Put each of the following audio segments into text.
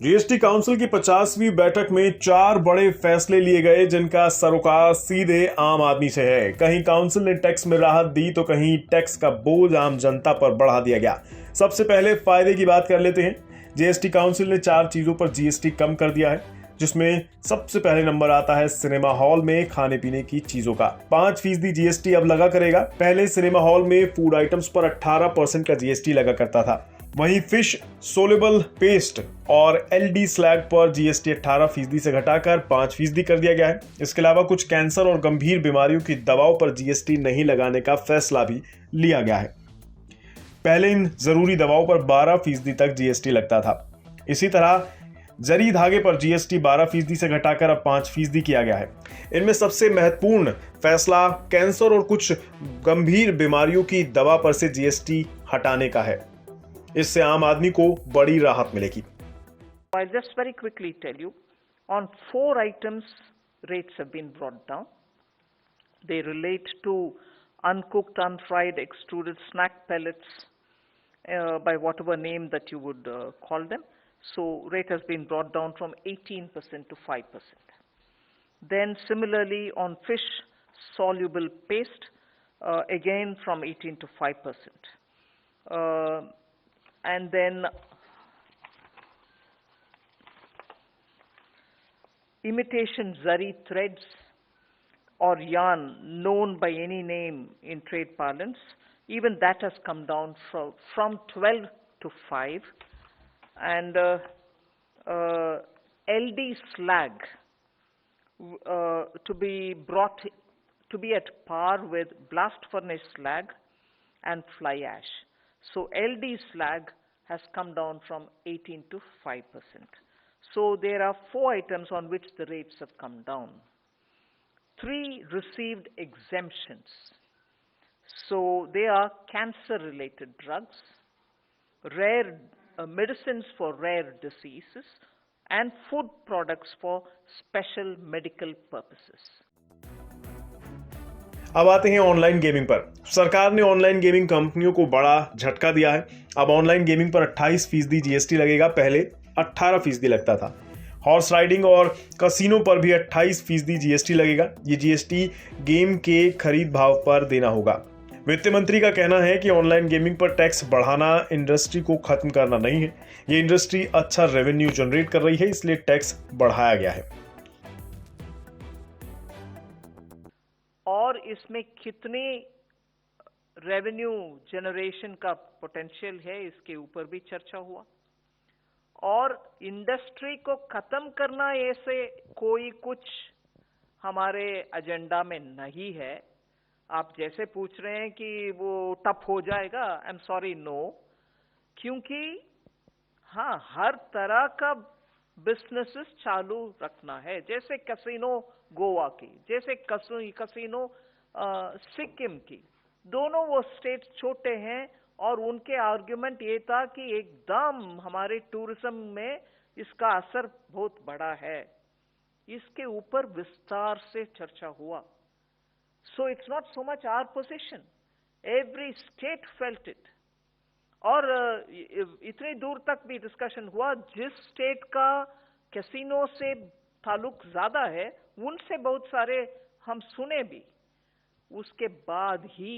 GST council की 50वीं बैठक में 4 बड़े फैसले लिए गए, जिनका सरोकार सीधे आम आदमी से है। कहीं काउंसिल ने टैक्स में राहत दी तो कहीं टैक्स का बोझ आम जनता पर बढ़ा दिया गया। सबसे पहले फायदे की बात कर लेते हैं। जीएसटी काउंसिल ने 4 चीजों पर जीएसटी कम कर दिया है, जिसमें सबसे पहले नंबर आता है सिनेमा हॉल में खाने पीने की चीजों का। 5% जीएसटी अब लगा करेगा। पहले सिनेमा हॉल में फूड आइटम्स पर 18% का जीएसटी लगा करता था। वहीं फिश सोलेबल पेस्ट और एलडी स्लैग पर जीएसटी 18% से घटाकर 5% कर दिया गया है। इसके अलावा कुछ कैंसर और गंभीर बीमारियों की दवाओं पर जीएसटी नहीं लगाने का फैसला भी लिया गया है। पहले इन जरूरी दवाओं पर 12% तक जीएसटी लगता था। इसी तरह जरी धागे पर जीएसटी 12% से घटाकर अब 5% किया गया है। इनमें सबसे महत्वपूर्ण फैसला कैंसर और कुछ गंभीर बीमारियों की दवा पर से जीएसटी हटाने का है। इससे आम आदमी को बड़ी राहत मिलेगी। I'll just very quickly tell you, on 4 items, rates have been brought down. They relate to uncooked, unfried, extruded snack pellets, by whatever name that you would call them. So rate has been brought down from 18% to 5%. Then similarly on fish soluble paste, again from 18 to 5%. And then imitation zari threads or yarn, known by any name in trade parlance, even that has come down from 12 to 5. And LD slag to be brought to be at par with blast furnace slag and fly ash. So LD slag has come down from 18 to 5%. So there are 4 items on which the rates have come down. 3 received exemptions. So they are cancer-related drugs, rare medicines for rare diseases, and food products for special medical purposes. अब आते हैं online gaming पर। सरकार ने online gaming कंपनियों को बड़ा झटका दिया है। अब ऑनलाइन गेमिंग पर 28% जीएसटी लगेगा, पहले 18% लगता था। हॉर्स राइडिंग और कसिनो पर भी 28% जीएसटी लगेगा। ये जीएसटी गेम के खरीद भाव पर देना होगा। वित्त मंत्री का कहना है कि ऑनलाइन गेमिंग पर टैक्स बढ़ाना इंडस्ट्री को खत्म करना नहीं है। ये इंडस्ट्री अच्छा रेवेन्यू जनरेट कर रही है, इसलिए टैक्स बढ़ाया गया है। और इसमें कितने रेवेन्यू जनरेशन का पोटेंशियल है, इसके ऊपर भी चर्चा हुआ। और इंडस्ट्री को खत्म करना ऐसे कोई कुछ हमारे एजेंडा में नहीं है। आप जैसे पूछ रहे हैं कि वो टफ हो जाएगा, आई एम सॉरी, नो। क्योंकि हाँ, हर तरह का बिजनेसेस चालू रखना है, जैसे कैसीनो गोवा की, जैसे कैसीनो सिक्किम की। दोनों वो स्टेट छोटे हैं और उनके आर्ग्यूमेंट ये था कि एकदम हमारे टूरिज्म में इसका असर बहुत बड़ा है। इसके ऊपर विस्तार से चर्चा हुआ। So it's not so much our position. Every state felt it. और इतनी दूर तक भी डिस्कशन हुआ, जिस स्टेट का कैसीनो से ताल्लुक ज्यादा है उनसे बहुत सारे हम सुने भी। उसके बाद ही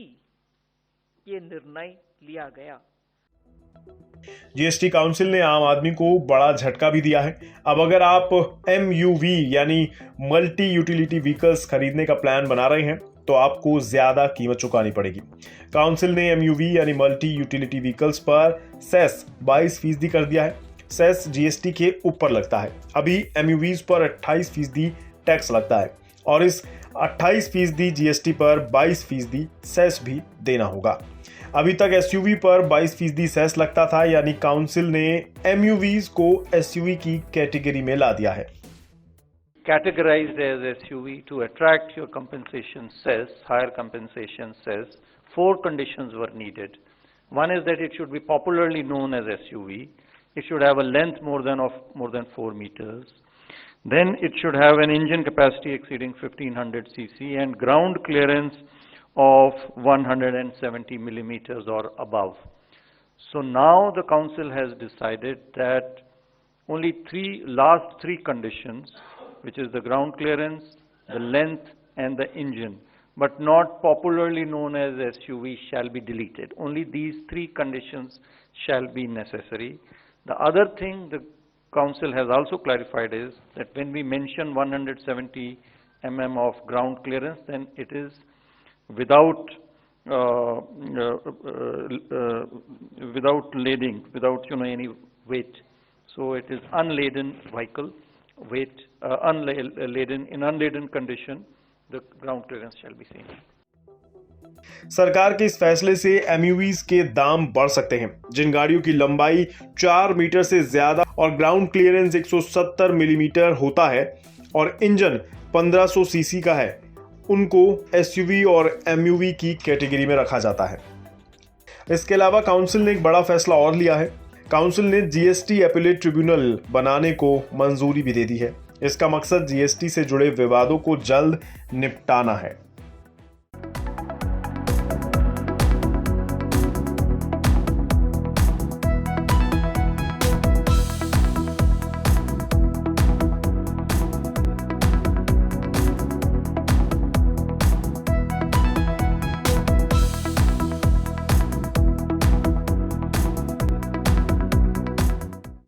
ये निर्णय लिया गया। जीएसटी काउंसिल ने आम आदमी को बड़ा झटका भी दिया है। अब अगर आप MUV यानी मल्टी यूटिलिटी व्हीकल्स खरीदने का प्लान बना रहे हैं तो आपको ज्यादा कीमत चुकानी पड़ेगी। काउंसिल ने MUV यानी मल्टी यूटिलिटी व्हीकल्स पर सेस 22% कर दिया है। सेस जीएसटी के ऊपर लगता है। अभी MUVs पर 28% टैक्स लगता है और इस 28% जीएसटी पर 22% सेस भी देना होगा। अभी तक SUV पर 22% सेस लगता था, यानी काउंसिल ने MUVs को SUV की कैटेगरी में ला दिया है। Categorized as SUV to attract your compensation cess, higher compensation cess, 4 conditions were needed. One is that it should be popularly known as SUV. It should have a length more than 4 meters. Then it should have an engine capacity exceeding 1500 cc and ground clearance of 170 millimeters or above. So now the council has decided that only last three conditions, which is the ground clearance, the length, and the engine, but not popularly known as SUV, shall be deleted. Only these three conditions shall be necessary. The other thing the Council has also clarified is that when we mention 170 mm of ground clearance, then it is without lading, without any weight. So it is unladen vehicle, weight unladen. In unladen condition, the ground clearance shall be seen. सरकार के इस फैसले से एमयूवीज के दाम बढ़ सकते हैं। जिन गाड़ियों की लंबाई 4 मीटर से ज्यादा और ग्राउंड क्लियरेंस 170 मिलीमीटर होता है और इंजन 1500 सीसी का है, उनको एसयूवी और एमयूवी की कैटेगरी में रखा जाता है। इसके अलावा काउंसिल ने एक बड़ा फैसला और लिया है। काउंसिल ने जीएसटी अपीलेट ट्रिब्यूनल बनाने को मंजूरी भी दे दी है। इसका मकसद जीएसटी से जुड़े विवादों को जल्द निपटाना है।